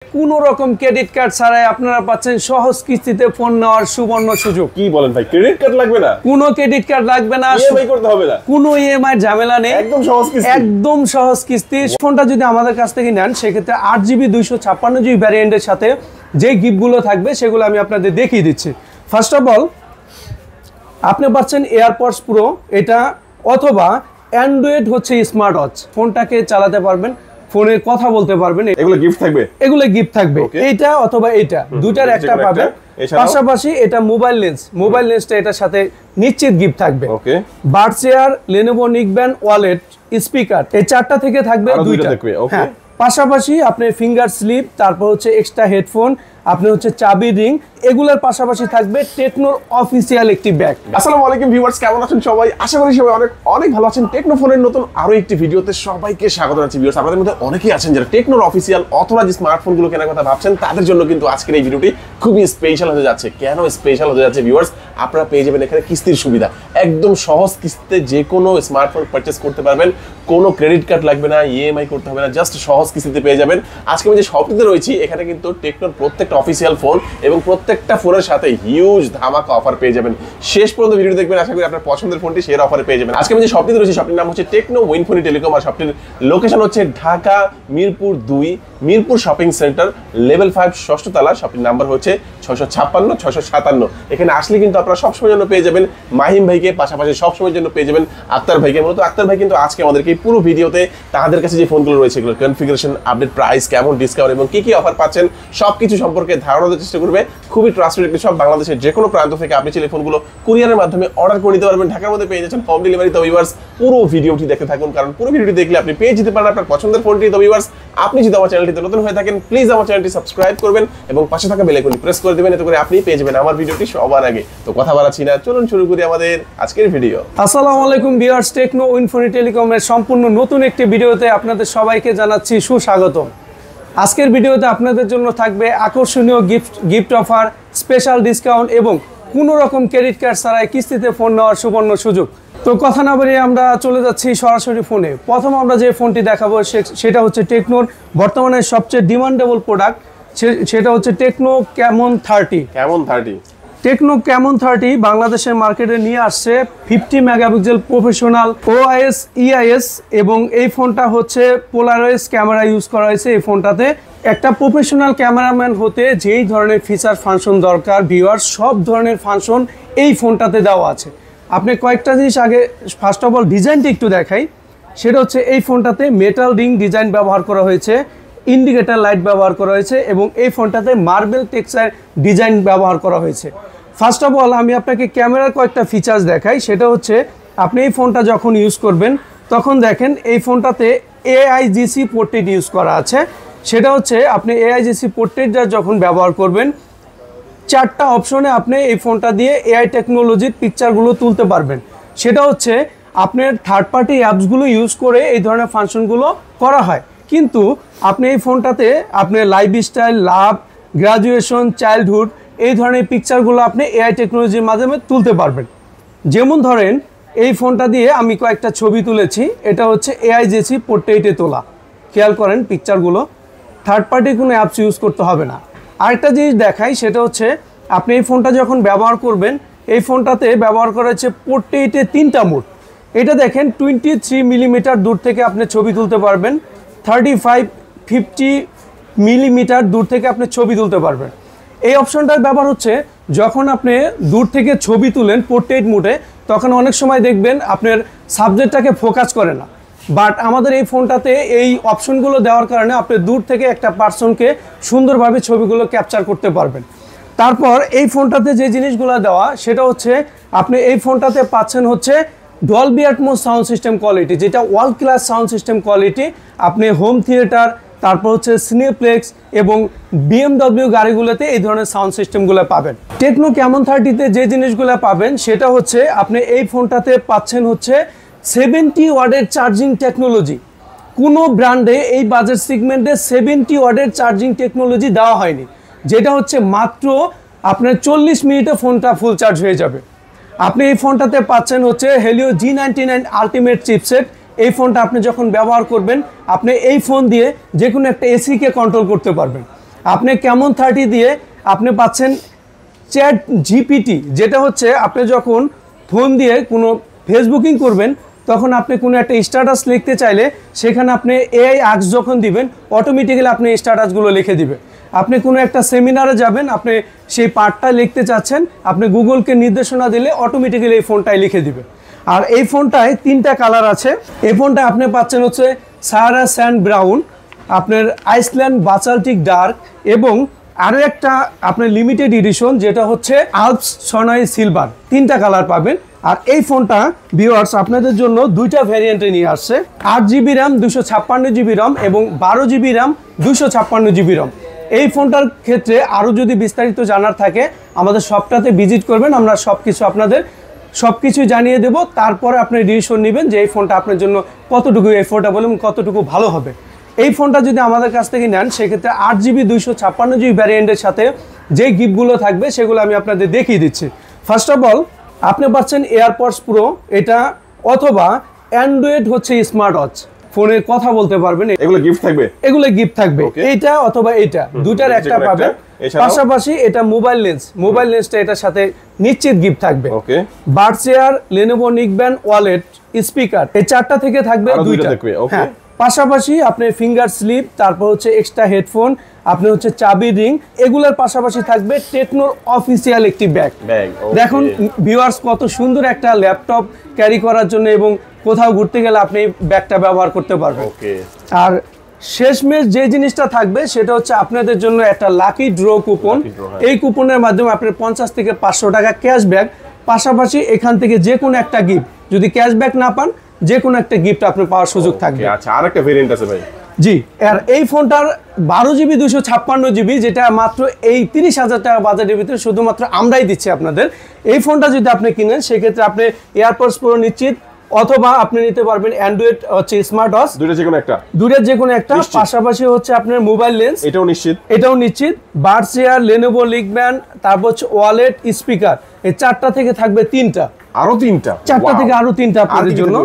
কোনো রকম credit card ছাড়াই আপনারা পাচ্ছেন সহজ কিস্তিতে ফোন নেওয়ার সুবর্ণ সুযোগ। কি বলেন ভাই, ক্রেডিট কার্ড লাগবে না? কোনো ক্রেডিট কার্ড লাগবে না, ইএমআই করতে হবে না, কোনো ইএমআই ঝামেলা নেই, একদম সহজ কিস্তি। একদম সহজ কিস্তি। ফোনটা যদি আমাদের কাছ থেকে নেন সেক্ষেত্রে 8GB 256GB ভ্যারিয়েন্টের সাথে যে গিফটগুলো থাকবে সেগুলো আমি আপনাদের দেখিয়ে দিচ্ছি। ফার্স্ট অফ অল আপনি পাচ্ছেন এয়ারপডস প্রো, এটা অথবা অ্যান্ড্রয়েড হচ্ছে স্মার্ট ওয়াচ, ফোনটাকে চালাতে পারবেন, ফোনে কথা বলতে পারবেন। এগুলো গিফট থাকবে, এগুলো গিফট থাকবে, এইটা অথবা এইটা দুটার একটা পাবেন। পাশাপাশি এটা মোবাইল লেন্সটা এটার সাথে নিশ্চিত গিফট থাকবে। ওকে, বাড chair, Lenovo neckband wallet, speaker, এই চারটা থেকে থাকবে দুইটা। হ্যাঁ, পাশাপাশি আপনি ফিঙ্গার স্লিপ, তারপর হচ্ছে এক্সট্রা হেডফোন, আপনি হচ্ছে চাবি রিং, এগুলোর পাশাপাশি থাকবে টেকনোর অফিসিয়াল একটি ব্যাগ। আসসালামু আলাইকুম ভিউয়ার্স, কেমন আছেন সবাই? আশা করি সবাই অনেক ভালো আছেন। টেকনো ফোনের নতুন আরো একটি ভিডিওতে সবাইকে স্বাগত জানাচ্ছি। ভিউয়ার্স, আপনাদের মধ্যে অনেকেই আছেন যারা টেকনোর অফিসিয়াল অথরাইজড স্মার্টফোনগুলো কেনার কথা ভাবছেন, তাদের জন্য কিন্তু আজকের এই ভিডিওটি খুবই স্পেশাল হতে যাচ্ছে। কেন স্পেশাল হতে যাচ্ছে ভিউয়ার্স? আপনারা পেয়ে যাবেন এখানে কিস্তির সুবিধা, একদম সহজ কিস্তিতে যে কোনো স্মার্টফোন পারচেজ করতে পারবেন। কোনো ক্রেডিট কার্ড লাগবে না, ইএমআই করতে হবে না, জাস্ট সহজ কিস্তিতে পেয়ে যাবেন। আজকে আমি যে শপটিতে রয়েছি এখানে কিন্তু টেকনোর প্রত্যেকটা অফিসিয়াল ফোন এবং প্রত্যেকটা ফোনের সাথে হিউজ ধামাকা অফার পেয়ে যাবেন। শেষ পর্যন্ত ভিডিও দেখবেন, আশা করি আপনার পছন্দের ফোনটি শেয়ার অফারে পেয়ে যাবেন। আজকে আমি যে শপটিতে রয়েছি শপটির নাম হচ্ছে টেকনো উইনফোনি টেলিকম, আর শপটির লোকেশন হচ্ছে Dhaka Mirpur 2 Mirpur shopping centre level 5 ষষ্ঠ তলা। শপটির নাম্বার হচ্ছে 656 657। এখানে আসলে কিন্তু আপনারা সবসময়ের জন্য পেয়ে যাবেন মাহিম ভাইকে, পাশাপাশি সবসময়ের জন্য পেয়ে যাবেন আক্তার ভাইকে। মূলত আক্তার ভাই কিন্তু আজকে আমাদেরকে পুরো ভিডিওতে তাদের কাছে যে ফোনগুলো রয়েছে এগুলোর কনফিগারেশন, আপডেট, প্রাইস, কেমন ডিসকাউন্ট এবং কি অফার পাচ্ছেন সবকিছু সম্পর্কে ধারণা দেওয়ার চেষ্টা করবে। খুবই ট্রাস্টেড একটি সব, বাংলাদেশের যে কোনো প্রান্ত থেকে আপনি চাইলে ফোনগুলো কুরিয়ারের মাধ্যমে অর্ডার করে নিতে পারবেন। ঢাকার মধ্যে পেয়ে যাচ্ছেন হোম ডেলিভারি। তো ভিউয়ার্স, পুরো ভিডিওটি দেখতে থাকুন, কারণ পুরো ভিডিওটি দেখলে আপনি পেয়ে যেতে পারেন আপনার পছন্দের ফোনটি। তো ভিউয়ার্স, আপনি যদি আমার চ্যানেলটিতে নতুন হয়ে থাকেন প্লিজ আমার চ্যানেলটি সাবস্ক্রাইব করবেন এবং পাশে থাকা বেল আইকনটি প্রেস করে দিবেন, এতে করে আপনি পেয়ে যাবেন আমার ভিডিওটি সবার আগে। তো কথা বাড়াচ্ছি না, চলুন শুরু করি আমাদের আজকের ভিডিও। আসসালামু আলাইকুম ভিউয়ার্স, টেকনো উইনফোনি টেলিকমের সম্পূর্ণ নতুন একটি ভিডিওতে আপনাদের সবাইকে জানাচ্ছি সুস্বাগতম। আজকের ভিডিওতে আপনাদের জন্য থাকবে আকর্ষণীয় গিফট অফার, স্পেশাল ডিসকাউন্ট এবং কোনো রকম ক্রেডিট কার্ড ছাড়াই কিস্তিতে ফোন নেওয়ার সুবর্ণ সুযোগ। তো কথা না বাড়িয়ে আমরা চলে যাচ্ছি সরাসরি ফোনে। প্রথম আমরা যে ফোনটি দেখাবো সেটা হচ্ছে টেকনোর বর্তমানে সবচেয়ে ডিমান্ডেবল প্রোডাক্ট, সেটা হচ্ছে টেকনো ক্যামন 30। টেকনো ক্যামন 30 বাংলাদেশের মার্কেটে নিয়ে আসছে 50 মেগাপিক্সেল প্রফেশনাল ওআইএস ইআইএস, এবং এই ফোনটা হচ্ছে পোলারাইজ ক্যামেরা ইউজ করা হয়েছে। এই ফোনটাতে একটা প্রফেশনাল ক্যামেরাম্যান হতে যেই ধরনের ফিচার ফাংশন দরকার ভিউয়ার, সব ধরনের ফাংশন এই ফোনটাতে দেওয়া আছে। আপনি কয়েকটা জিনিস আগে ফার্স্ট অফ অল ডিজাইনটা একটু দেখাই। সেটা হচ্ছে এই ফোনটাতে মেটাল রিং ডিজাইন ব্যবহার করা হয়েছে, ইন্ডিকেটর লাইট ব্যবহার করা হয়েছে এবং এই ফোনটাতে মার্বেল টেক্সচার ডিজাইন ব্যবহার করা হয়েছে। ফার্স্ট অফ অল আমি আপনাকে ক্যামেরার কয়েকটা ফিচার্স দেখাই। সেটা হচ্ছে আপনি এই ফোনটা যখন ইউজ করবেন তখন দেখেন এই ফোনটাতে এআইজিসি পোর্ট্রেট ইউজ করা আছে। সেটা হচ্ছে আপনি এআইজিসি পোর্ট্রেটটা যখন ব্যবহার করবেন, চারটা অপশনে আপনি এই ফোনটা দিয়ে এআই টেকনোলজির পিকচারগুলো তুলতে পারবেন। সেটা হচ্ছে আপনার থার্ড পার্টি অ্যাপসগুলো ইউজ করে এই ধরনের ফাংশনগুলো করা হয়, কিন্তু আপনি এই ফোনটাতে আপনার লাইফস্টাইল, লাভ, গ্রাজুয়েশন, চাইল্ডহুড এই ধরনের পিকচারগুলো আপনি এআই টেকনোলজির মাধ্যমে তুলতে পারবেন। যেমন ধরেন এই ফোনটা দিয়ে আমি কয়েকটা ছবি তুলেছি, এটা হচ্ছে এআইজিসি পোর্ট্রেটে তোলা। খেয়াল করেন পিকচারগুলো, থার্ড পার্টি কোনো অ্যাপস ইউজ করতে হবে না। আরেকটা জিনিস দেখাই, সেটা হচ্ছে আপনি এই ফোনটা যখন ব্যবহার করবেন, এই ফোনটাতে ব্যবহার করা হচ্ছে পোর্ট্রেটে 3টা মোড। এটা দেখেন 23 মিলিমিটার দূর থেকে আপনি ছবি তুলতে পারবেন, 35-50 মিলিমিটার দূর থেকে আপনি ছবি তুলতে পারবেন। এই অপশনটার ব্যবহার হচ্ছে যখন আপনি দূর থেকে ছবি তুলেন পোর্ট্রেট মোডে, তখন অনেক সময় দেখবেন আপনার সাবজেক্টটাকে ফোকাস করে না, বাট আমাদের এই ফোনটাতে এই অপশনগুলো দেওয়ার কারণে আপনি দূর থেকে একটা পার্সনকে সুন্দরভাবে ছবিগুলো ক্যাপচার করতে পারবেন। তারপর এই ফোনটাতে যে জিনিসগুলো দেওয়া সেটা হচ্ছে আপনি এই ফোনটাতে পাচ্ছেন হচ্ছে Dolby Atmos sound system quality, যেটা world class sound system quality. আপনি হোম থিয়েটার, তারপর হচ্ছে সিনেপ্লেক্স এবং বিএমডব্লিউ গাড়িগুলোতে এই ধরনের সাউন্ড সিস্টেমগুলো পাবেন। টেকনো ক্যামন 30তে যে জিনিসগুলো পাবেন সেটা হচ্ছে আপনি এই ফোনটাতে পাচ্ছেন হচ্ছে 70 ওয়াটের চার্জিং টেকনোলজি। কোনো ব্র্যান্ডে এই বাজেট সেগমেন্টে 70 ওয়াটের চার্জিং টেকনোলজি দেওয়া হয়নি, যেটা হচ্ছে মাত্র আপনার 40 মিনিটে ফোনটা ফুল চার্জ হয়ে যাবে। আপনি এই ফোনটাতে পাচ্ছেন হচ্ছে হেলিও G99 আলটিমেট চিপসেট। এই ফোনটা আপনি যখন ব্যবহার করবেন আপনি এই ফোন দিয়ে যে কোনো একটা এসিকে কন্ট্রোল করতে পারবেন। আপনি কেমন 30 দিয়ে আপনি পাচ্ছেন চ্যাট জিপিটি, যেটা হচ্ছে আপনি যখন ফোন দিয়ে কোনো ফেসবুকিং করবেন তখন আপনি কোনো একটা স্ট্যাটাস লিখতে চাইলে সেখানে আপনি এআই আস্ক যখন দিবেন অটোমেটিক্যালি আপনি স্ট্যাটাসগুলো লিখে দিবে। আপনি কোনো একটা সেমিনারে যাবেন, আপনি সেই পার্টটা লিখতে চাচ্ছেন, আপনি গুগলকে নির্দেশনা দিলে অটোমেটিক্যালি এই ফোনটাই লিখে দিবে। আর এই ফোনটায় 3টা কালার আছে। এই ফোনটা আপনি পাচ্ছেন হচ্ছে সাহারা স্যান্ড ব্রাউন, আপনার আইসল্যান্ড বাসাল্টিক ডার্ক এবং আরও একটা আপনার লিমিটেড এডিশন যেটা হচ্ছে আলপস সনাই সিলভার। 3টা কালার পাবেন। আর এই ফোনটা ভিউয়ার্স আপনাদের জন্য 2টা ভ্যারিয়েন্টে নিয়ে আসছে, 8GB র্যাম 256GB রম এবং 12GB র্যাম 256GB রম। এই ফোনটার ক্ষেত্রে আরও যদি বিস্তারিত জানার থাকে আমাদের শপটাতে ভিজিট করবেন, আমরা সব কিছু জানিয়ে দেব। তারপরে আপনি ডিসিশন নেবেন যে এই ফোনটা আপনার জন্য কতটুকু এফোর্ডেবল এবং কতটুকু ভালো হবে। এই ফোনটা যদি আমাদের কাছ থেকে নেন সেক্ষেত্রে 8GB 256GB ভ্যারিয়েন্টের সাথে যে গিফটগুলো থাকবে সেগুলো আমি আপনাদের দেখিয়ে দিচ্ছি। ফার্স্ট অফ অল আপনি পাচ্ছেন এয়ারপডস প্রো, এটা অথবা অ্যান্ড্রয়েড হচ্ছে স্মার্ট ওয়াচ, ফোনে কথা বলতে পারবেন, এগুলো গিফট থাকবে, এইটা অথবা এইটা দুটার একটা পাবেন। পাশাপাশি এটা মোবাইল লেন্সটা এটার সাথে নিশ্চিত গিফট থাকবে। Buds air, Lenovo neckband wallet, speaker, এই 4টা থেকে থাকবে 2টা। হ্যাঁ, পাশাপাশি আপনি ফিঙ্গার স্লিপ, তারপর হচ্ছে এক্সট্রা হেডফোন, আপনি হচ্ছে চাবি রিং, এগুলোর পাশাপাশি থাকবে টেকনোর অফিসিয়াল একটি ব্যাগ। দেখুন ভিউয়ার্স কত সুন্দর একটা ল্যাপটপ ক্যারি করার জন্য এবং কোথাও ঘুরতে গেলে আপনি ব্যাগটা ব্যবহার করতে পারবেন। আর শেষমেশ যে জিনিসটা থাকবে সেটা হচ্ছে আপনাদের জন্য একটা লাকি ড্র কুপন। এই কুপনের মাধ্যমে আপনি 50 থেকে 500 টাকা ক্যাশব্যাক, পাশাপাশি এখান থেকে যে কোনো একটা গিফট, যদি ক্যাশব্যাক না পান যে কোনো একটা গিফট আপনি পাওয়ার সুযোগ থাকবে। আচ্ছা, আরেকটা ভেরিয়েন্ট আছে ভাই। জি, আর এই ফোনটার 12GB 256GB যেটা মাত্র এই 30,000 টাকা বাজারের ভিতরে শুধুমাত্র আমরাই দিচ্ছি আপনাদের। এই ফোনটা যদি আপনি কিনেন সেক্ষেত্রে আপনি এয়ারপডস প্রো নিশ্চিত, অথবা আপনি নিতে পারবেন অ্যান্ড্রয়েড হচ্ছে স্মার্ট ওয়াচ, দুইটার যে কোনো একটা। পাশাপাশি হচ্ছে আপনার মোবাইল লেন্স, এটাও নিশ্চিত। বাডস এয়ার, লেনোভো নিকব্যান্ড, তারপর হচ্ছে ওয়ালেট, স্পিকার, এই 4টা থেকে থাকবে 3টা, আরো 3টা, 4টা থেকে আরো 3টা আপনাদের জন্য।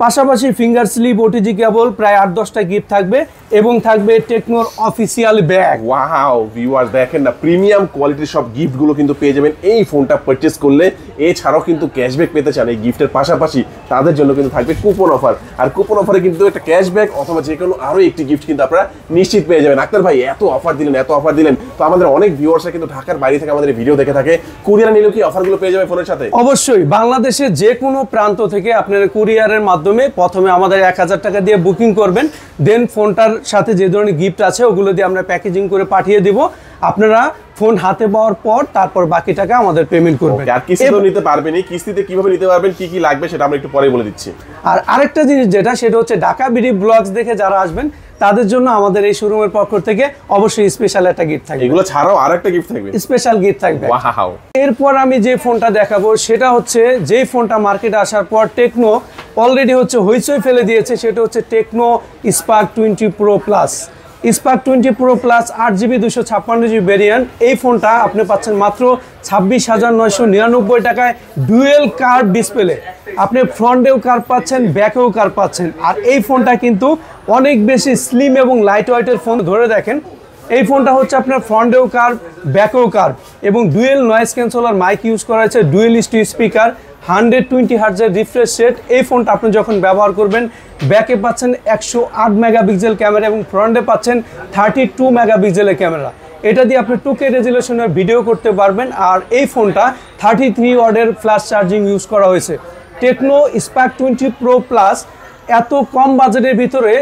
পাশাপাশি ফিঙ্গার স্লিপ, ওটিজি কেবল, প্রায় 8-10টা গিফট থাকবে এবং থাকবে টেকনোর অফিসিয়াল ব্যাগ। ওয়াও ভিউয়ার্স, দেখেন না প্রিমিয়াম কোয়ালিটির সব গিফটগুলো কিন্তু পেয়ে যাবেন এই ফোনটা পারচেজ করলে। এছাড়াও কিন্তু ক্যাশব্যাক পেতে চান এই গিফটের পাশাপাশি তাদের জন্য কিন্তু থাকবে কুপন অফার। আর কুপন অফারে কিন্তু একটা ক্যাশব্যাক অথবা যে কোনো আরো একটি গিফট কিন্তু আপনারা নিশ্চিত পেয়ে যাবেন। আক্তার ভাই এত অফার দিলেন, তো আমাদের অনেক ভিউয়ার্সরা কিন্তু ঢাকার বাইরে থেকে আমাদের ভিডিও দেখে থাকে, কুরিয়ার নিলেও কি অফারগুলো পেয়ে যাবে ফোনের সাথে? অবশ্যই, বাংলাদেশের যে কোনো প্রান্ত থেকে আপনারা কুরিয়ারের মাধ্যমে প্রথমে আমাদের 1000 টাকা দিয়ে বুকিং করবেন, দেন ফোনটার সাথে যে ধরনের গিফট আছে ওগুলো দিয়ে আমরা প্যাকেজিং করে পাঠিয়ে দিব। আপনারা ফোন হাতে পাওয়ার পর তারপর বাকি টাকা আমাদের পেমেন্ট করবেন। আর কিস্তিতে নিতে পারবেন, এই কিস্তিতে কিভাবে নিতে পারবেন, কি কি লাগবে সেটা আমরা একটু পরে বলে দিচ্ছি। আর আরেকটা জিনিস সেটা হচ্ছে ঢাকা বিডি ব্লগস দেখে যারা আসবেন তাদের জন্য আমাদের এই শোরুমের পক্ষ থেকে অবশ্যই স্পেশাল একটা গিফট থাকবে। এগুলো ছাড়াও আরেকটা গিফট থাকবে, স্পেশাল গিফট থাকবে। ওয়াও। এরপর আমি যে ফোনটা দেখাবো সেটা হচ্ছে যেই ফোনটা মার্কেটে আসার পর টেকনো অলরেডি হচ্ছে হইচই ফেলে দিয়েছে, সেটা হচ্ছে Tecno Spark 20 pro plus. Spark 20 pro plus 8GB 256GB variant. এই ফোনটা আপনি পাচ্ছেন মাত্র 26,999 টাকায়, ডুয়েল কার্ভ ডিসপ্লে। আপনি ফ্রন্টেও কার্ভ পাচ্ছেন, ব্যাকেও কার্ভ পাচ্ছেন। আর এই ফোনটা কিন্তু অনেক বেশি স্লিম এবং লাইট ওয়েটের ফোন। ধরে দেখেন এই ফোনটা হচ্ছে আপনার ফ্রন্টেও কার্ভ, ব্যাকেও কার্ভ এবং dual noise canceller mic use করা হয়েছে, ডুয়েল স্টিরিও স্পিকার, 120 হার্টজের রিফ্রেশ রেট। এই ফোনটা আপনি যখন ব্যবহার করবেন ব্যাকে পাচ্ছেন 108 মেগাপিক্সেল ক্যামেরা এবং ফ্রন্টে পাচ্ছেন 32 মেগাপিক্সেলের ক্যামেরা। এটা দিয়ে আপনি 2K রেজুলেশনের ভিডিও করতে পারবেন। আর এই ফোনটা 33 ওয়াটের ফ্ল্যাশ চার্জিং ইউজ করা হয়েছে। টেকনো স্পার্ক 20 প্রো প্লাস এত কম বাজেটের ভিতরে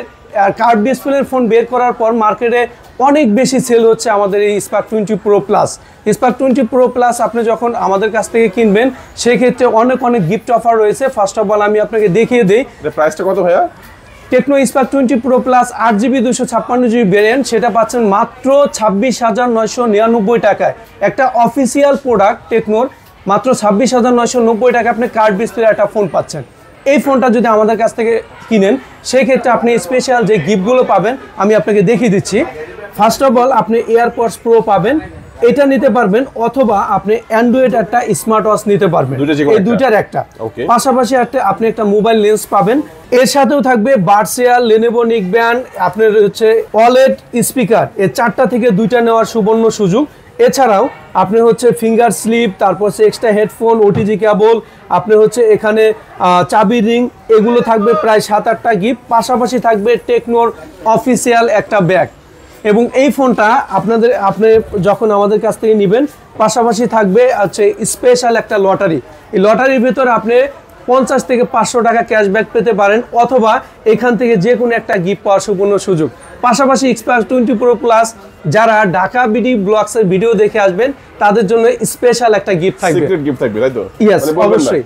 কার্ভ ডিসপ্লের ফোন বের করার পর মার্কেটে অনেক বেশি সেল হচ্ছে আমাদের এই spark 20 pro plus. Spark 20 pro plus আপনি যখন আমাদের কাছ থেকে কিনবেন সেক্ষেত্রে অনেক গিফট অফার রয়েছে। ফার্স্ট অফ অল আমি আপনাকে দেখিয়ে দিই প্রাইসটা কত ভাইয়া। Tecno Spark 20 pro plus 8GB 256GB variant, সেটা পাচ্ছেন মাত্র 26,999 টাকায়। একটা অফিসিয়াল প্রোডাক্ট টেকনোর, মাত্র 26,990 টাকা আপনি কার্ভ ডিসপ্লে একটা ফোন পাচ্ছেন। এই ফোনটা যদি আমাদের কাছ থেকে কিনেন সেই ক্ষেত্রে আপনি স্পেশাল যে গিফটগুলো পাবেন আমি আপনাকে দেখিয়ে দিচ্ছি। ফার্স্ট অফ অল আপনি এয়ারপডস প্রো পাবেন, এটা নিতে পারবেন, অথবা আপনি অ্যান্ড্রয়েড একটা স্মার্ট ওয়াচ নিতে পারবেন, এই দুইটার একটা। পাশাপাশি আপনি একটা মোবাইল লেন্স পাবেন। এর সাথেও থাকবে বাডস এয়ার, লেনোভো নিকব্যান্ড, আপনার হচ্ছে ওয়ালেট, স্পিকার, এই 4টা থেকে 2টা নেওয়ার সুবর্ণ সুযোগ। এছাড়াও আপনি হচ্ছে ফিঙ্গার স্লিপ, তারপর হচ্ছে এক্সট্রা হেডফোন, ওটিজি কেবল, আপনি হচ্ছে এখানে চাবি রিং, এগুলো থাকবে প্রায় 7-8টা গিফট। পাশাপাশি থাকবে টেকনোর অফিসিয়াল একটা ব্যাগ। এবং এই ফোনটা আপনি যখন আমাদের কাছ থেকে নেবেন, পাশাপাশি থাকবে হচ্ছে স্পেশাল একটা লটারি। এই লটারির ভিতরে আপনি 50 থেকে 500 টাকা ক্যাশব্যাক পেতে পারেন, অথবা এখান থেকে যে কোনো একটা গিফট পাওয়ার সুবর্ণ সুযোগ। পাশাপাশি Xperia 20 Pro Plus যারা ঢাকা বিডি ব্লগসের ভিডিও দেখে আসবেন, তাদের জন্য স্পেশাল একটা গিফট থাকবে, সিক্রেট গিফট থাকবে, তাই তো? ইয়েস, অবশ্যই।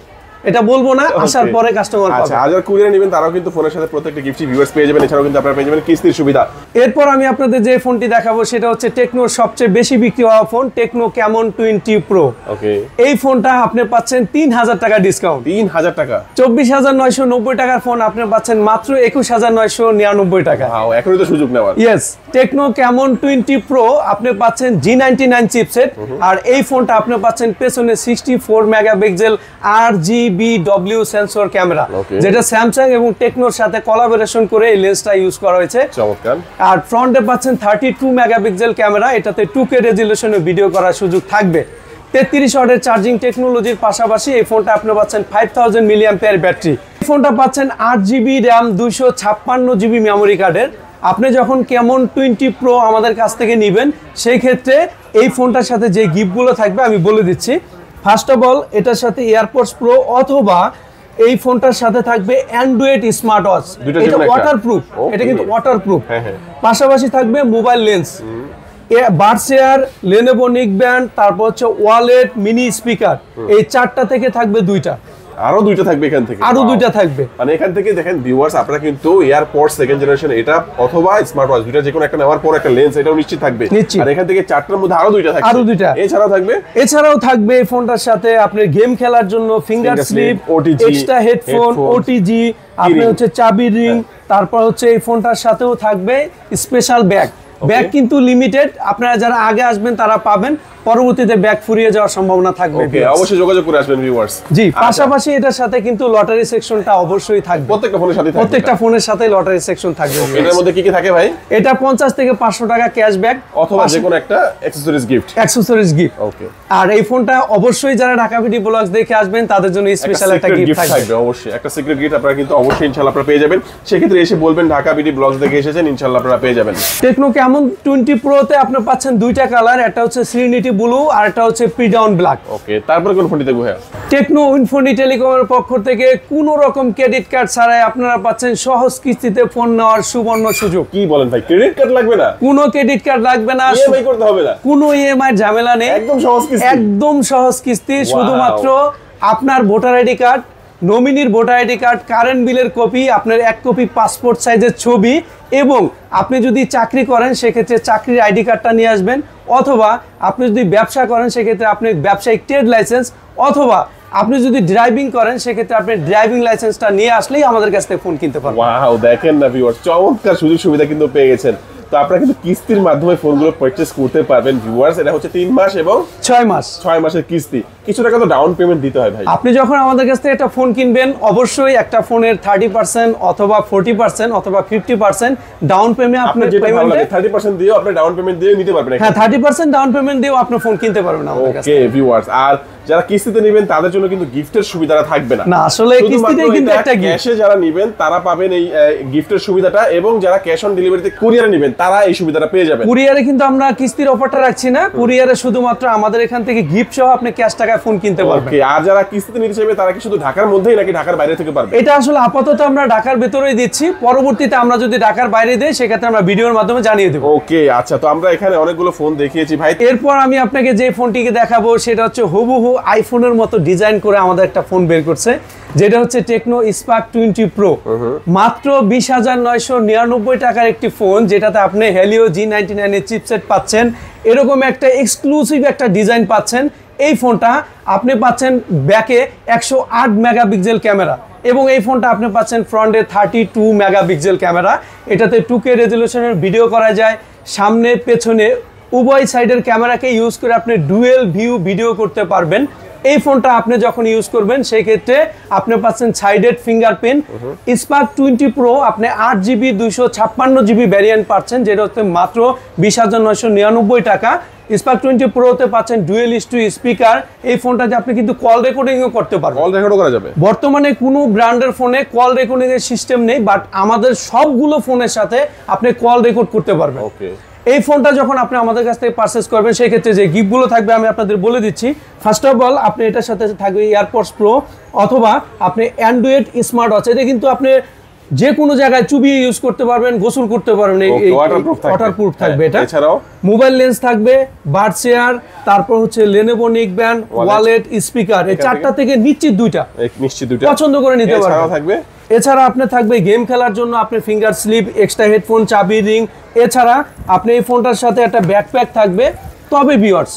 এটা বলবো না, আসার পরে কাস্টমার পাবে। আচ্ছা, যারা কুরিয়ার নেবেন তারাও কিন্তু ফোনের সাথে প্রত্যেকটা গিফটই ভিউয়ার্স পেয়ে যাবেন। এছাড়াও কিন্তু আপনারা পেয়ে যাবেন কিস্তির সুবিধা। এরপর আমি আপনাদের যে ফোনটি দেখাবো সেটা হচ্ছে টেকনোর সবচেয়ে বেশি বিক্রি হওয়া ফোন, টেকনো ক্যামন 20 Pro। ওকে, এই ফোনটা আপনি পাচ্ছেন 3000 টাকা ডিসকাউন্ট। 3000 টাকা? 24,990 টাকার ফোন আপনি পাচ্ছেন মাত্র 21,999 টাকা। ওয়াও, এখনই তো সুযোগ নেওয়ার। ইয়েস, টেকনো ক্যামন 20 Pro আপনি পাচ্ছেন G99 চিপসেট, আর এই ফোনটা আপনি পাচ্ছেন পেছনে 64 মেগাপিক্সেল RGBW সেন্সর ক্যামেরা, যেটা স্যামসাং এবং টেকনোর সাথে কোলাবোরেশন করে এই লেন্সটা ইউজ করা হয়েছে। চমৎকার। আর ফ্রন্টে পাচ্ছেন 32 মেগাপিক্সেল ক্যামেরা, এটাতে 2K রেজোলিউশনে ভিডিও করার সুযোগ থাকবে। 33 ওয়াটের চার্জিং টেকনোলজির পাশাপাশি এই ফোনটা আপনি পাচ্ছেন 5000 মিলিঅ্যাম্পিয়ার ব্যাটারি। এই ফোনটা পাচ্ছেন 8GB র্যাম, 256GB মেমোরি কার্ডের। আপনি যখন ক্যামন 20 Pro আমাদের কাছ থেকে নেবেন, সেই ক্ষেত্রে এই ফোনটার সাথে যে গিফটগুলো থাকবে আমি বলে দিচ্ছি। ফার্স্ট অফ অল, এটার সাথে এয়ারপডস প্রো, অথবা এই ফোনটার সাথে থাকবে অ্যান্ড্রয়েড স্মার্ট ওয়াচ। এটা ওয়াটারপ্রুফ, এটা কিন্তু ওয়াটারপ্রুফ। পাশাপাশি থাকবে mobile lens, Buds air, Lenovo neckband, তারপর হচ্ছে ওয়ালেট, মিনি স্পিকার, এই 4টা থেকে থাকবে 2টা। আরো 2টা থাকবে এখান থেকে? আরো 2টা থাকবে। মানে এখান থেকে দেখেন ভিউয়ার্স, আপনারা কিন্তু এয়ারপডস সেকেন্ড জেনারেশন এটা অথবা স্মার্ট ওয়াচ, দুইটা যে কোনো একটা নেওয়ার পর একটা লেন্স এটাও নিশ্চিত থাকবে। আর এখান থেকে 4টার মধ্যে আরো 2টা থাকবে। আরো 2টা এছাড়াও থাকবে এই ফোনটার সাথে আপনি গেম খেলার জন্য finger slip, extra headphone, OTG, আপনি হচ্ছে চাবি রিং, তারপর হচ্ছে এই ফোনটার সাথেও থাকবে স্পেশাল ব্যাগ। ব্যাগ কিন্তু লিমিটেড, আপনারা যারা আগে আসবেন তারা পাবেন, পরবর্তীতে ব্যাগ ফুরিয়ে যাওয়ার সম্ভাবনা থাকবে। ওকে, অবশ্যই যোগাযোগ করে আসবেন ভিউয়ার্স। জি, পাশাপাশি এটার সাথে কিন্তু লটারি সেকশনটা অবশ্যই থাকবে। প্রত্যেকটা ফোনের সাথে থাকবে, প্রত্যেকটা ফোনের সাথে লটারি সেকশন থাকবে। এর মধ্যে কি কি থাকে ভাই? এটা 50 থেকে 500 টাকা ক্যাশব্যাক, অথবা যে কোনো একটা অ্যাকসেসরিজ গিফট। ওকে, আর এই ফোনটা অবশ্যই যারা ঢাকা বিডি ব্লগস দেখে আসবেন তাদের জন্য স্পেশাল একটা গিফট থাকবে। অবশ্যই একটা সিক্রেট গিফট আপনারা কিন্তু অবশ্যই ইনশাআল্লাহ আপনারা পেয়ে যাবেন। সেক্ষেত্রে এসে বলবেন ঢাকা বিডি ব্লগস দেখে এসেছেন, ইনশাআল্লাহ আপনারা পেয়ে যাবেন। টেকনো ক্যামন 20 Pro তে আপনি পাচ্ছেন 2টা কালার, একটা হচ্ছে সিরিনিটি ব্লু আর একটা হচ্ছে প্রিডাউন ব্ল্যাক। ওকে, তারপরে কোন ফোনটি দেখবো? হ্যাঁ, টেকনো ইনফিনিটি টেলিকমের পক্ষ থেকে কোনো রকম ক্রেডিট কার্ড ছাড়াই আপনারা পাচ্ছেন সহজ কিস্তিতে ফোন নেওয়ার সুবর্ণ সুযোগ। কি বলেন ভাই, ক্রেডিট কার্ড লাগবে না? কোনো ক্রেডিট কার্ড লাগবে না, ইএমআই করতে হবে না, কোনো ইএমআই ঝামেলা নেই, একদম সহজ কিস্তি। একদম সহজ কিস্তি। শুধুমাত্র আপনার ভোটার আইডি কার্ড, নমিনির ভোটার আইডি কার্ড, কারেন্ট বিলের কপি, আপনার 1 কপি পাসপোর্ট সাইজের ছবি, এবং আপনি যদি চাকরি করেন সেক্ষেত্রে চাকরির আইডি কার্ডটা নিয়ে আসবেন, অথবা আপনি যদি ব্যবসা করেন সেক্ষেত্রে আপনি ব্যবসায়িক ট্রেড লাইসেন্স, অথবা আপনি যদি ড্রাইভিং করেন সেক্ষেত্রে আপনি ড্রাইভিং লাইসেন্সটা নিয়ে আসলেই আমাদের কাছ থেকে ফোন কিনতে পারবেন। ওয়াও, দেখেন না ভিউয়ার্স, চমৎকার সুযোগ সুবিধা কিন্তু পেয়ে গেছেন। তো আপনারা কিন্তু কিস্তির মাধ্যমে ফোনগুলো পারচেজ করতে পারবেন ভিউয়ার্স। এটা হচ্ছে 3 মাস এবং 6 মাস, 6 মাসের কিস্তি। কিছু টাকা তো ডাউন পেমেন্ট দিতে হয় ভাই। আপনি যখন আমাদের কাছ থেকে একটা ফোন কিনবেন, অবশ্যই একটা ফোনের 30% অথবা 40% অথবা 50% ডাউন পেমেন্ট আপনি যেটা ভালো লাগে 30% দিয়েও আপনি ডাউন পেমেন্ট দিয়ে নিতে পারবেন। হ্যাঁ, 30% ডাউন পেমেন্ট দিয়েও আপনি ফোন কিনতে পারবেন আমাদের কাছে। ওকে ভিউয়ার্স, আর যারা কিস্তিতে নেবেন তাদের জন্য কিন্তু গিফটের সুবিধাটা থাকবে না। না, আসলে কিস্তিতেই কিন্তু একটা গিফট। ক্যাশে যারা নেবেন তারা পাবেন এই গিফটের সুবিধাটা, এবং যারা ক্যাশ অন ডেলিভারিতে কুরিয়ারে নেবেন তারা এই সুবিধাটা পেয়ে যাবেন। কুরিয়ারে কিন্তু আমরা কিস্তির অফারটা রাখছি না, কুরিয়ারে শুধুমাত্র আমাদের এখান থেকে গিফট সহ আপনি ক্যাশ টাকায় ফোন কিনতে পারবেন। ওকে, আর যারা কিস্তিতে নিতে চাইবে তারা কি শুধু ঢাকার মধ্যেই নাকি ঢাকার বাইরে থেকে পারবে? এটা আসলে আপাতত আমরা ঢাকার ভেতরেই দিচ্ছি, পরবর্তীতে আমরা যদি ঢাকার বাইরে দেই সেক্ষেত্রে আমরা ভিডিওর মাধ্যমে জানিয়ে দেব। ওকে, আচ্ছা, তো আমরা এখানে অনেকগুলো ফোন দেখিয়েছি ভাই। এরপর আমি আপনাকে যে ফোনটিকে দেখাবো সেটা হচ্ছে হুবহু আইফোনের মতো ডিজাইন করে আমাদের একটা ফোন বের করছে, যেটা হচ্ছে টেকনো স্পার্ক 20 Pro। মাত্র 20,999 টাকার একটি ফোন, যেটাতে আপনি হেলিও G99 এর চিপসেট পাচ্ছেন, এরকম একটা এক্সক্লুসিভ একটা ডিজাইন পাচ্ছেন। এই ফোনটা আপনি পাচ্ছেন ব্যাকে 108 মেগাপিক্সেল ক্যামেরা, এবং এই ফোনটা আপনি পাচ্ছেন ফ্রন্টে 32 মেগাপিক্সেল ক্যামেরা। এটাতে 2K রেজলিউশনের ভিডিও করা যায়, সামনে পেছনে উভয় সাইডের ক্যামেরাকে ইউজ করে আপনি ডুয়েল ভিউ ভিডিও করতে পারবেন। এই ফোনটা আপনি যখন ইউজ করবেন সেই ক্ষেত্রে আপনি পাচ্ছেন সাইডেড ফিঙ্গারপ্রিন্ট। স্পার্ক 20 প্রো আপনি 8GB 256GB ভ্যারিয়েন্ট পাচ্ছেন, যেটা হচ্ছে মাত্র 20,999 টাকা। স্পার্ক 20 প্রোতে পাচ্ছেন ডুয়েল স্পিকার। এই ফোনটাতে আপনি কিন্তু কল রেকর্ডিংও করতে পারবেন। কল রেকর্ডও করা যাবে। বর্তমানে কোনো ব্র্যান্ডের ফোনে কল রেকর্ডিং এর সিস্টেম নেই, বাট আমাদের সবগুলো ফোনের সাথে আপনি কল রেকর্ড করতে পারবেন। ওকে, এই ফোনটা যখন আপনি আমাদের কাছ থেকে পারচেজ করবেন সেই ক্ষেত্রে যে গিফটগুলো থাকবে আমি আপনাদের বলে দিচ্ছি। ফার্স্ট অফ অল আপনি এটার সাথে থাকবে এয়ারপডস প্রো অথবা আপনি অ্যান্ড্রয়েড স্মার্ট ওয়াচ। এটা কিন্তু আপনি যে কোনো জায়গায় চুবিয়ে ইউজ করতে পারবেন, গোসল করতে পারবেন। ওয়াটারপ্রুফ থাকবে এটা। এছাড়াও মোবাইল লেন্স থাকবে, বাড শেয়ার, তারপর হচ্ছে লেনোভো নিকব্যান্ড, ওয়ালেট, স্পিকার। এই চারটা থেকে নিশ্চিত দুইটা পছন্দ করে নিতে পারবেন। এছাড়া আপনি থাকবে গেম খেলার জন্য আপনি ফিঙ্গার স্লিপ, এক্সট্রা হেডফোন, চাবি রিং। এছাড়া আপনি এই ফোনটার সাথে একটা ব্যাকপ্যাক থাকবে। তবে ভিউয়ার্স,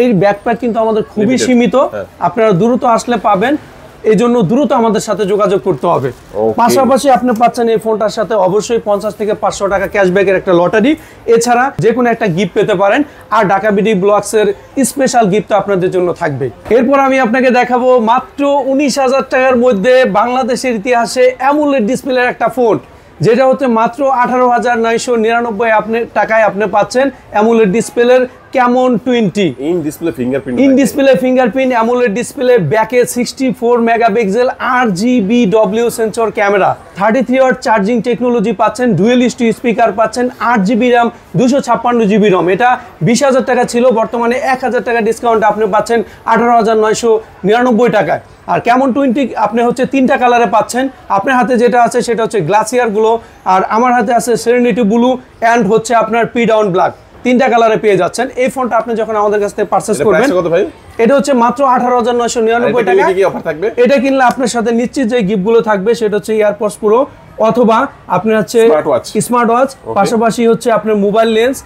এই ব্যাকপ্যাক কিন্তু আমাদের খুবই সীমিত, আপনারা দ্রুত আসলে পাবেন, এই জন্য দ্রুত আমাদের সাথে যোগাযোগ করতে হবে। পাশাপাশি আপনি পাচ্ছেন এই ফোনটার সাথে অবশ্যই 50 থেকে 500 টাকা ক্যাশব্যাকের একটা লটারি। এছাড়া যে কোনো একটা গিফট পেতে পারেন, আর ঢাকা বিডি ব্লগসের স্পেশাল গিফট আপনাদের জন্য থাকবে। এরপর আমি আপনাকে দেখাবো মাত্র 19,000 টাকার মধ্যে বাংলাদেশের ইতিহাসে অ্যামোলেড ডিসপ্লের একটা ফোন, যেটা হচ্ছে মাত্র 18,999 আপনি টাকায় আপনি পাচ্ছেন অ্যামোলেড ডিসপ্লের Camon 20 in display fingerprint AMOLED display. ব্যাকে 64 megapixel RGBW sensor camera, 33 watt charging technology পাচ্ছেন, ডুয়েল স্পিকার পাচ্ছেন, 8GB RAM 256GB ROM। এটা 20,000 টাকা ছিল, বর্তমানে 1,000 টাকা ডিসকাউন্ট আপনি পাচ্ছেন 18,999 টাকায়। আর ক্যামন 20 আপনি হচ্ছে 3টা কালারে পাচ্ছেন। আপনার হাতে যেটা আছে সেটা হচ্ছে গ্লাসিয়ার গুলো, আর আমার হাতে আছে সেরেনিটি ব্লু অ্যান্ড হচ্ছে আপনার পি ডাউন ব্ল্যাক। 3টা কালারে পেয়ে যাচ্ছেন। এই ফোনটা আপনি যখন আমাদের কাছ থেকে পারচেজ করবেন, এটা হচ্ছে মাত্র 18,999 টাকা। এটা কিনলে আপনার সাথে নিশ্চিত যে গিফটগুলো থাকবে সেটা হচ্ছে এয়ারপডস প্রো অথবা আপনার হচ্ছে স্মার্ট ওয়াচ, পাশাপাশি হচ্ছে আপনার মোবাইল লেন্স,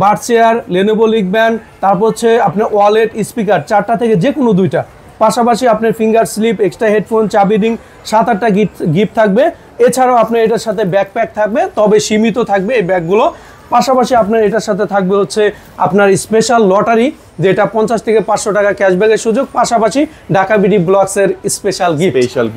বাড শেয়ার, লেনোভো নিকব্যান্ড, তারপর হচ্ছে আপনার ওয়ালেট, স্পিকার, 4টা থেকে যে কোনো 2টা। পাশাপাশি আপনার ফিঙ্গার স্লিপ, এক্সট্রা হেডফোন, চাবি রিং, 7-8টা গিফট থাকবে। এছাড়াও আপনার এটার সাথে ব্যাকপ্যাক থাকবে, তবে সীমিত থাকবে এই ব্যাগগুলো। পাশাপাশি আপনার এটার সাথে থাকবে হচ্ছে আপনার স্পেশাল লটারি, যেটা 50 থেকে 500 টাকা ক্যাশব্যাকের সুযোগ, পাশাপাশি ঢাকা বিডি ব্লগসের স্পেশাল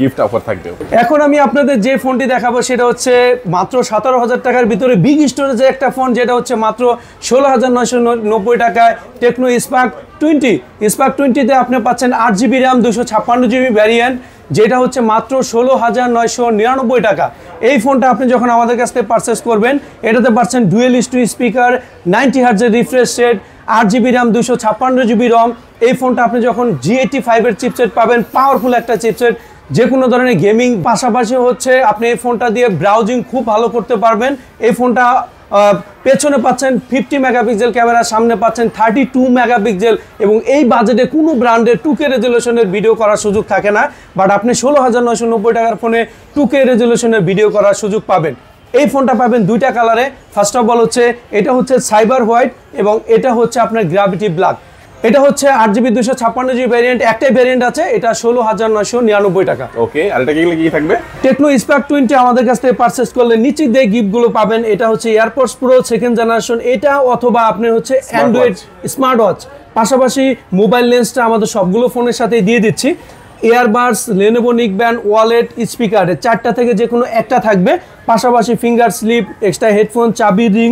গিফট অফার থাকবে। এখন আমি আপনাদের যে ফোনটি দেখাবো সেটা হচ্ছে মাত্র 17,000 টাকার ভিতরে বিগ স্টোরেজের একটা ফোন, যেটা হচ্ছে মাত্র 16,990 টাকায় টেকনো স্পার্ক 20। স্পার্ক 20-তে আপনি পাচ্ছেন 8GB RAM 256GB ভ্যারিয়েন্ট, যেটা হচ্ছে মাত্র 16,999 টাকা। এই ফোনটা আপনি যখন আমাদের কাছ থেকে পারচেস করবেন, এটাতে পাচ্ছেন ডুয়েল স্পিকার, 90 হার্টজের refresh rate, 8GB RAM 256GB ROM। এই ফোনটা আপনি যখন G85 এর চিপসেট পাবেন, পাওয়ারফুল একটা চিপসেট, যে কোনো ধরনের গেমিং, পাশাপাশি হচ্ছে আপনি এই ফোনটা দিয়ে ব্রাউজিং খুব ভালো করতে পারবেন। এই ফোনটা পেছনে পাচ্ছেন 50 মেগাপিক্সেল ক্যামেরা, সামনে পাচ্ছেন 32 মেগাপিক্সেল, এবং এই বাজেটে কোনো ব্র্যান্ডের 2K রেজলিউশনের ভিডিও করার সুযোগ থাকে না, বাট আপনি 16,990 টাকার ফোনে 2K রেজলিউশনের ভিডিও করার সুযোগ পাবেন। এই ফোনটা পাবেন 2টা কালারে। ফার্স্ট অফ অল হচ্ছে এটা হচ্ছে সাইবার হোয়াইট এবং এটা হচ্ছে আপনার গ্র্যাভিটি ব্ল্যাক। এটা হচ্ছে 8GB 256GB ভ্যারিয়েন্ট, একটাই ভ্যারিয়েন্ট আছে, এটা 16,999 টাকা। ওকে, আর এটা কি থাকবে? টেকনো স্পার্ক 20 আমাদের কাছ থেকে পারচেজ করলে নিশ্চিত দিয়ে গিফটগুলো পাবেন। এটা হচ্ছে এয়ারপডস প্রো 2nd জেনারেশন, এটা অথবা আপনি হচ্ছে অ্যান্ড্রয়েড স্মার্ট ওয়াচ। পাশাপাশি মোবাইল লেন্সটা আমাদের সবগুলো ফোনের সাথেই দিয়ে দিচ্ছি। Earbuds, Lenovo neckband, wallet, speaker, 4টা থেকে যে কোনো একটা থাকবে। পাশাপাশি ফিঙ্গার স্লিপ, এক্সট্রা হেডফোন, চাবি রিং,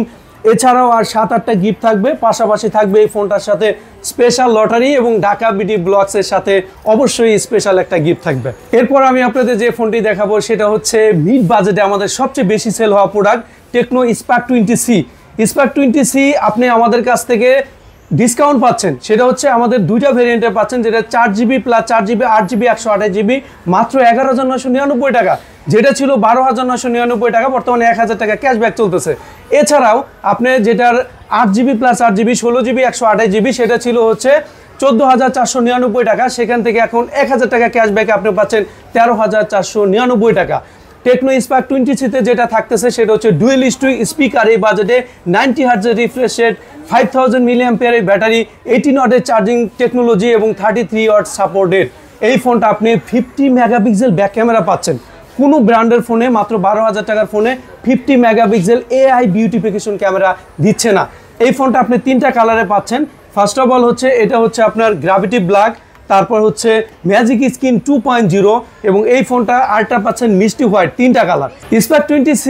এছাড়াও আর 7-8টা গিফট থাকবে। পাশাপাশি থাকবে এই ফোনটার সাথে স্পেশাল লটারি এবং ঢাকা বিডি ব্লগসের সাথে অবশ্যই স্পেশাল একটা গিফট থাকবে। এরপর আমি আপনাদের যে ফোনটি দেখাবো সেটা হচ্ছে মিড বাজেটে আমাদের সবচেয়ে বেশি সেল হওয়া product, Tecno Spark 20C। Spark 20C আপনি আমাদের কাছ থেকে ডিসকাউন্ট পাচ্ছেন, সেটা হচ্ছে আমাদের 2টা ভেরিয়েন্টে পাচ্ছেন, যেটা 4GB plus 4GB 8GB 128GB মাত্র 11,999 টাকা, যেটা ছিল 12,999 টাকা, বর্তমানে 1,000 টাকা ক্যাশব্যাক চলতেছে। এছাড়াও আপনি যেটার 8GB plus 8GB 16GB 128GB সেটা ছিল হচ্ছে 14,499 টাকা, সেখান থেকে এখন 1,000 টাকা ক্যাশব্যাকে আপনি পাচ্ছেন 13,499 টাকা। টেকনো স্পার্ক 20C-তে যেটা থাকতেছে সেটা হচ্ছে ডুয়েল স্পিকার, এই বাজেটে 90 হার্টজের রিফ্রেশ রেট, 5000 mAh ব্যাটারি, 18 ওয়াটের চার্জিং টেকনোলজি এবং 33 ওয়াট সাপোর্টেড। এই ফোনটা আপনি 50 মেগাপিক্সেল ব্যাক ক্যামেরা পাচ্ছেন। কোনো ব্র্যান্ডের ফোনে মাত্র 12,000 টাকার ফোনে 50 মেগাপিক্সেল AI বিউটিফিকেশন ক্যামেরা দিচ্ছে না। এই ফোনটা আপনি 3টা কালারে পাচ্ছেন। ফার্স্ট অফ অল হচ্ছে এটা হচ্ছে আপনার গ্র্যাভিটি ব্ল্যাক, তারপর হচ্ছে ম্যাজিক স্কিন 2.0 এবং এই ফোনটা আরেকটা পাচ্ছেন মিষ্টি হোয়াইট, 3টা কালার। স্পার্ক 20C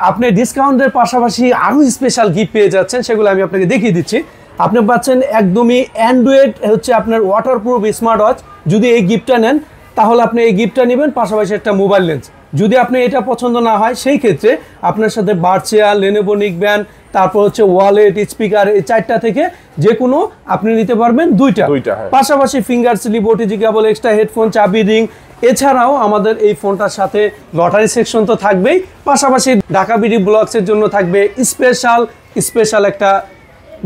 আপনি ডিসকাউন্টের পাশাপাশি আরও স্পেশাল গিফট পেয়ে যাচ্ছেন, সেগুলো আমি আপনাকে দেখিয়ে দিচ্ছি। আপনি পাচ্ছেন একদমই অ্যান্ড্রয়েড হচ্ছে আপনার ওয়াটারপ্রুফ স্মার্ট ওয়াচ। যদি এই গিফটটা নেন তাহলে আপনি এই গিফটটা নেবেন, পাশাপাশি একটা মোবাইল লেন্স। যদি আপনি এটা পছন্দ না হয় সেই ক্ষেত্রে আপনার সাথে বার্চিয়ার, লেনোভো নিকব্যান্ড, তারপর হচ্ছে ওয়ালেট, স্পিকার, এই 4টা থেকে যে কোনো আপনি নিতে পারবেন 2টা। পাশাপাশি finger slip, OTG cable, extra headphone, চাবি রিং, এছাড়াও আমাদের এই ফোনটার সাথে লটারি সেকশন তো থাকবেই, পাশাপাশি ঢাকা বিডি ব্লগসের জন্য থাকবে স্পেশাল একটা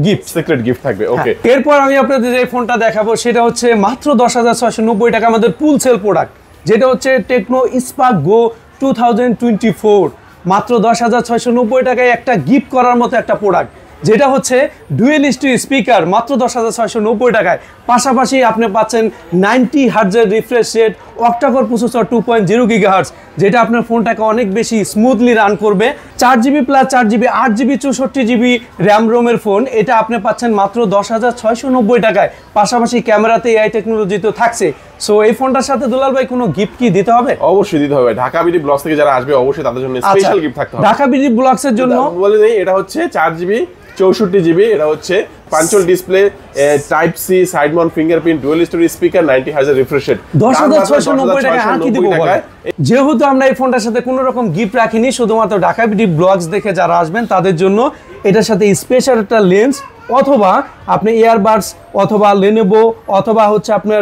গিফট, সিক্রেট গিফট থাকবে। ওকে, এরপর আমি আপনাদের যে ফোনটা দেখাবো সেটা হচ্ছে মাত্র 10,690 টাকা আমাদের ফুল সেল প্রোডাক্ট, যেটা হচ্ছে টেকনো স্পার্ক গো 2024। মাত্র 10,690 টাকায় একটা গিফট করার মতো একটা প্রোডাক্ট, যেটা হচ্ছে ডুয়েল স্টিরিও স্পিকার মাত্র 10,690 টাকায়। পাশাপাশি আপনি পাচ্ছেন 90 হার্টজের refresh rate, octa core processor 2.0 gigahertz, যেটা আপনার ফোনটাকে অনেক বেশি স্মুথলি রান করবে। 4GB plus 4GB 8GB 64GB RAM রোমের ফোন, এটা আপনি পাচ্ছেন মাত্র 10,690 টাকায়। পাশাপাশি ক্যামেরাতে এআই টেকনোলজি তো থাকছে। সো এই ফোনটার সাথে দুলাল ভাই কোনো গিফট কি দিতে হবে? অবশ্যই দিতে হবে। ঢাকা বিডি ব্লগস থেকে যারা আসবে অবশ্যই তাদের জন্য স্পেশাল গিফট থাকতে হবে। ঢাকা বিডি ব্লগসের জন্য বলে দেই, এটা হচ্ছে 4GB 64GB, এটা হচ্ছে punch hole display, type C, side mount fingerprint, dual storage speaker, 90 হার্টজের রিফ্রেশ রেট। 10,690 টাকা আর কি দিব? যেহেতু আমরা এই ফোনটার সাথে কোনো রকম গিফট রাখিনি, শুধুমাত্র ঢাকা বিডি ব্লগস দেখে যারা আসবেন তাদের জন্য এটার সাথে স্পেশাল একটা লেন্স, অথবা আপনি ইয়ারবাডস, অথবা লেনোভো, অথবা হচ্ছে আপনার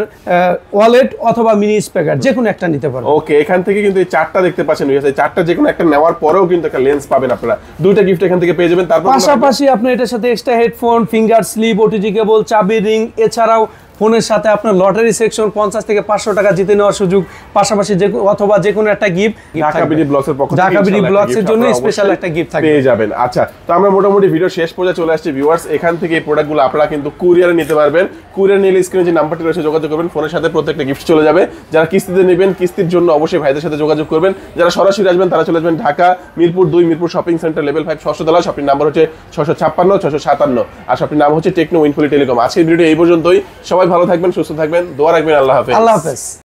ওয়ালেট, অথবা মিনি স্পিকার, যে কোনো একটা নিতে পারবেন। ওকে, এখান থেকে কিন্তু এই 4টা দেখতে পাচ্ছেন, এই 4টা যে কোনো একটা নেওয়ার পরেও কিন্তু একটা লেন্স পাবেন আপনারা। 2টা গিফট এখান থেকে পেয়ে যাবেন। তারপর পাশাপাশি আপনি এটার সাথে extra headphone, finger slip, OTG cable, চাবি রিং, এছাড়াও ফোনের সাথে আপনার লটারি সেকশন 50 থেকে 500 টাকা জিতে নেওয়ার সুযোগ, পাশাপাশি অথবা যে কোনো একটা গিফট ঢাকা বিডি ব্লগসের পক্ষ থেকে ঢাকা বিডি ব্লগসের জন্য স্পেশাল একটা গিফট থাকবে, পেয়ে যাবেন। আচ্ছা, তো আমরা মোটামুটি ভিডিও শেষ পর্যায়ে চলে আসছি ভিউয়ার্স। এখান থেকে এই প্রোডাক্টগুলো আপনারা কিন্তু কুরিয়ারে নিতে পারবেন। কুরিয়ার নিলে স্ক্রিনে যে নাম্বারটি রয়েছে যোগাযোগ করবেন, ফোনের সাথে প্রত্যেকটা গিফট চলে যাবে। যারা কিস্তিতে নেবেন, কিস্তির জন্য অবশ্যই ভাইদের সাথে যোগাযোগ করবেন। যারা সরাসরি আসবেন তারা চলে আসবেন Dhaka Mirpur 2, Mirpur shopping centre level 5 ষষ্ঠ তলা। শপিং নাম্বার হচ্ছে 656 657, আর শপিং নাম হচ্ছে টেকনো ইনফিনিটি টেলিকম। আজকের ভিডিও এই পর্যন্তই। সবাই ভালো থাকবেন, সুস্থ থাকবেন, দোয়া রাখবেন। আল্লাহ হাফেজ। আল্লাহ হাফেজ।